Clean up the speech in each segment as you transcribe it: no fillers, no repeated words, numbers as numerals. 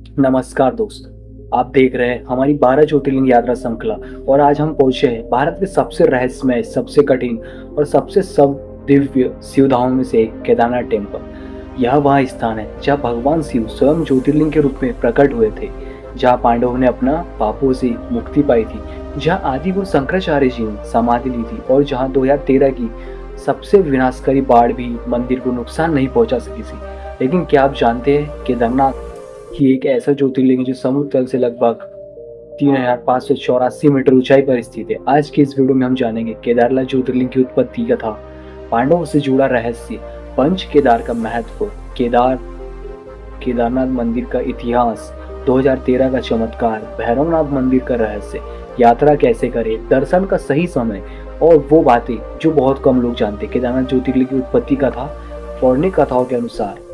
नमस्कार दोस्त। आप देख रहे हैं हमारी 12 ज्योतिर्लिंग यात्रा श्रृंखला और आज हम पहुंचे हैं भारत के सबसे रहस्यमय, सबसे कठिन और सबसे सब दिव्य शिवधामों में से एक केदारनाथ टेम्पल। यह वह स्थान है जहां भगवान शिव स्वयं ज्योतिर्लिंग के रूप में प्रकट हुए थे, जहां पांडवों ने अपना पापों से मुक्ति पाई थी, जहां आदि गुरु शंकराचार्य जी ने समाधि ली थी और जहां 2013 की सबसे विनाशकारी बाढ़ भी मंदिर को नुकसान नहीं पहुंचा सकी थी। लेकिन क्या आप जानते हैं केदारनाथ ही एक ऐसा ज्योतिर्लिंग है जो समुद्र तल से लगभग 3584 मीटर ऊंचाई पर स्थित है। आज की इस वीडियो में हम जानेंगे केदारनाथ ज्योतिर्लिंग की उत्पत्ति कथा, पांडवों से जुड़ा रहस्य, पंच केदार का महत्व, केदारनाथ मंदिर का इतिहास, 2013 का चमत्कार, भैरवनाथ मंदिर का रहस्य, यात्रा कैसे करें, दर्शन का सही समय और वो बातें जो बहुत कम लोग जानते। केदारनाथ ज्योतिर्लिंग की उत्पत्ति कथा पौराणिक कथाओं के अनुसार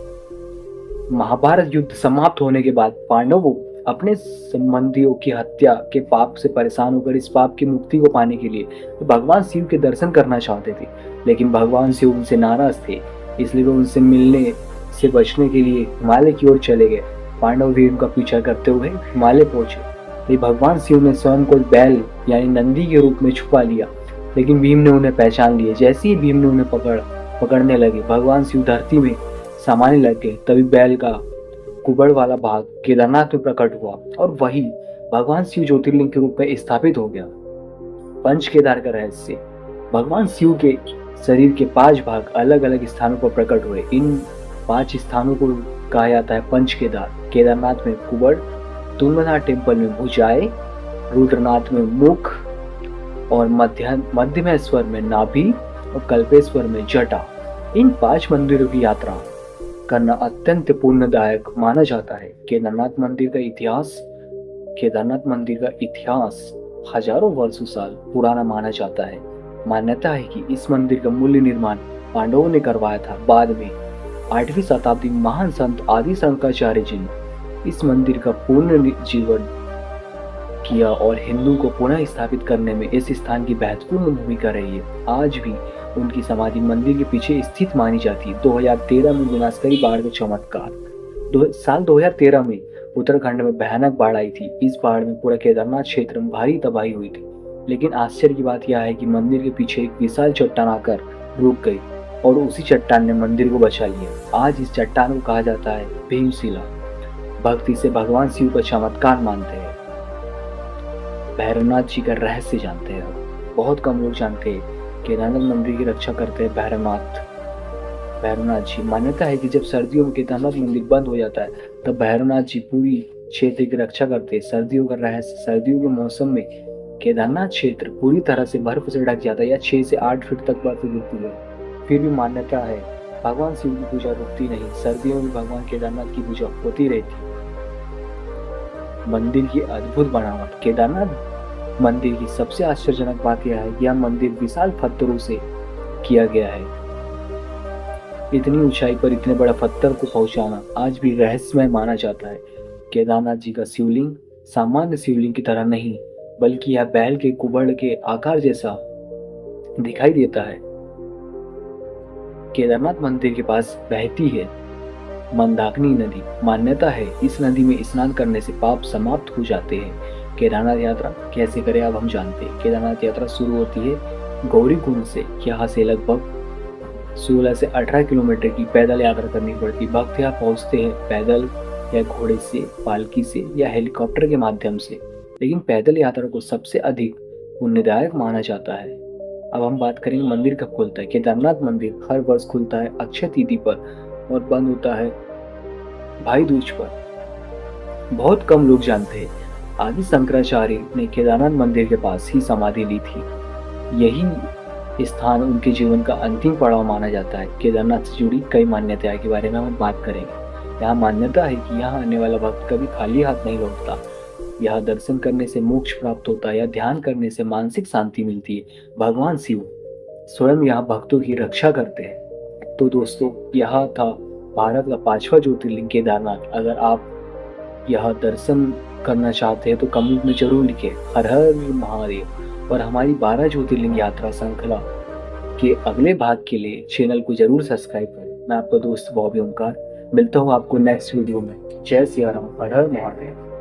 महाभारत युद्ध समाप्त होने के बाद पांडवों अपने संबंधियों की हत्या के पाप से परेशान होकर इस पाप की मुक्ति को पाने के लिए भगवान शिव के दर्शन करना चाहते थे। लेकिन भगवान शिव उनसे नाराज थे, इसलिए वे उनसे मिलने से बचने के लिए हिमालय की ओर चले गए। पांडव भी उनका पीछा करते हुए हिमालय पहुंचे। तो भगवान शिव ने स्वयं को बैल यानी नंदी के रूप में छुपा लिया, लेकिन भीम ने उन्हें पहचान लिया। जैसे ही भीम ने उन्हें पकड़ने लगे, भगवान शिव धरती में समाने लग गए। तभी बैल का कुबड़ वाला भाग केदारनाथ में प्रकट हुआ और वही भगवान शिव ज्योतिर्लिंग के रूप में स्थापित हो गया। पंच केदार का रहस्य, भगवान शिव के शरीर के 5 भाग अलग अलग स्थानों पर प्रकट हुए। इन 5 स्थानों को कहा जाता है पंच केदार। केदारनाथ में कुबड़, तुंगनाथ टेम्पल में भुजाएं, रुद्रनाथ में मुख और मध्यमेश्वर में नाभि और कल्पेश्वर में जटा। इन 5 मंदिरों की यात्रा करना अत्यंत पुण्यदायक माना जाता है। केदारनाथ मंदिर का इतिहास हजारों वर्षों साल पुराना माना जाता है। मान्यता है कि इस मंदिर का मूल्य निर्माण पांडवों ने करवाया था। बाद में 8वीं शताब्दी में महान संत आदि शंकराचार्य जी ने इस मंदिर का पुनर्जीवन किया और हिंदू को पुनः स्थापित करने में इस स्थान की महत्वपूर्ण भूमिका रही है। आज भी उनकी समाधि मंदिर के पीछे स्थित मानी जाती है। 2013 में विनाशकारी बाढ़ का चमत्कार। साल 2013 में उत्तराखंड में भयानक बाढ़ आई थी। इस बाढ़ में पूरा केदारनाथ क्षेत्र में भारी तबाही हुई थी। लेकिन आश्चर्य की बात यह है कि मंदिर के पीछे एक विशाल चट्टान आकर रुक गई और उसी चट्टान ने मंदिर को बचा लिया। आज इस चट्टान को कहा जाता है भीमशिला। भक्ति से भगवान शिव का चमत्कार मानते हैं। भैरवनाथ जी का रहस्य जानते हैं। बहुत कम लोग जानते हैं केदारनाथ मंदिर की रक्षा करते हैं भैरवनाथ जी। मान्यता है कि जब सर्दियों में केदारनाथ मंदिर बंद हो जाता है तब भैरवनाथ जी पूरी क्षेत्र की रक्षा करते हैं। सर्दियों का रहस्य, सर्दियों के मौसम में केदारनाथ क्षेत्र पूरी तरह से बर्फ से ढक जाता है या 6 से 8 फीट तक बर्फ गिरती है। फिर भी मान्यता है भगवान शिव की पूजा रुकती नहीं। सर्दियों में भगवान केदारनाथ की पूजा होती रहती। मंदिर की अद्भुत बनावट, केदारनाथ मंदिर की सबसे आश्चर्यजनक बात यह है कि यह मंदिर विशाल पत्थरों से किया गया है। इतनी ऊंचाई पर इतने बड़ा पत्थर को पहुंचाना आज भी रहस्यमय माना जाता है। केदारनाथ जी का शिवलिंग सामान्य शिवलिंग की तरह नहीं, बल्कि यह बैल के कुबड़ के आकार जैसा दिखाई देता है। केदारनाथ मंदिर के पास बहती है मंदाकिनी नदी। मान्यता है इस नदी में स्नान करने से पाप समाप्त हो जाते हैं। केदारनाथ यात्रा कैसे करें अब हम जानते हैं। केदारनाथ यात्रा शुरू होती है गौरीकुंड से। यहाँ से लगभग 16 से 18 किलोमीटर की पैदल यात्रा करनी पड़ती। भक्त यहाँ पहुँचते हैं पैदल या घोड़े से, पालकी से या हेलीकॉप्टर के माध्यम से। लेकिन पैदल यात्रा को सबसे अधिक पुण्यदायक माना जाता है। अब हम बात करेंगे मंदिर कब खुलता है। केदारनाथ मंदिर हर वर्ष खुलता है अक्षय तिथि पर और बंद होता है भाई दूज पर। बहुत कम लोग जानते हैं आदि शंकराचार्य ने केदारनाथ मंदिर के पास ही समाधि ली थी। यही स्थान उनके जीवन का अंतिम पड़ाव माना जाता है। केदारनाथ से जुड़ी कई मान्यताओं के बारे में हम बात करेंगे। यहाँ मान्यता है कि यहाँ आने वाला भक्त कभी खाली हाथ नहीं लौटता। यहाँ दर्शन करने से मोक्ष प्राप्त होता है या ध्यान करने से मानसिक शांति मिलती है। भगवान शिव स्वयं यहाँ भक्तों की रक्षा करते हैं। तो दोस्तों, यह था भारत का 5वां ज्योतिर्लिंग केदारनाथ। अगर आप यह दर्शन करना चाहते हैं तो कमेंट में जरूर लिखें हर हर महादेव। और हमारी 12 ज्योतिर्लिंग यात्रा श्रृंखला के अगले भाग के लिए चैनल को जरूर सब्सक्राइब करें। मैं आपका दोस्त बॉबी ओमकार, मिलता हूँ आपको नेक्स्ट वीडियो में। जय सिया राम, हर हर महादेव।